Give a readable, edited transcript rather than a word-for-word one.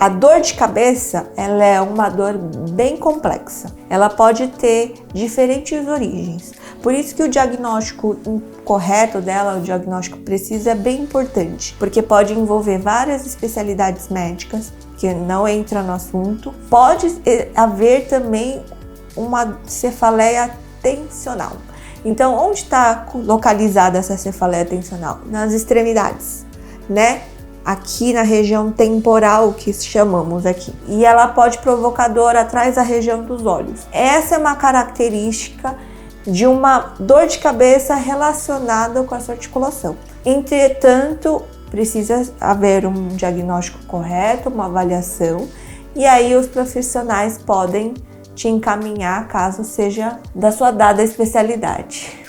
A dor de cabeça, ela é uma dor bem complexa. Ela pode ter diferentes origens. Por isso que o diagnóstico correto dela, o diagnóstico preciso, é bem importante, porque pode envolver várias especialidades médicas, que não entra no assunto. Pode haver também uma cefaleia tensional. Então, onde está localizada essa cefaleia tensional? Nas extremidades, né? Aqui na região temporal, que chamamos aqui. E ela pode provocar dor atrás da região dos olhos. Essa é uma característica de uma dor de cabeça relacionada com essa articulação. Entretanto, precisa haver um diagnóstico correto, uma avaliação, e aí os profissionais podem te encaminhar caso seja da sua dada especialidade.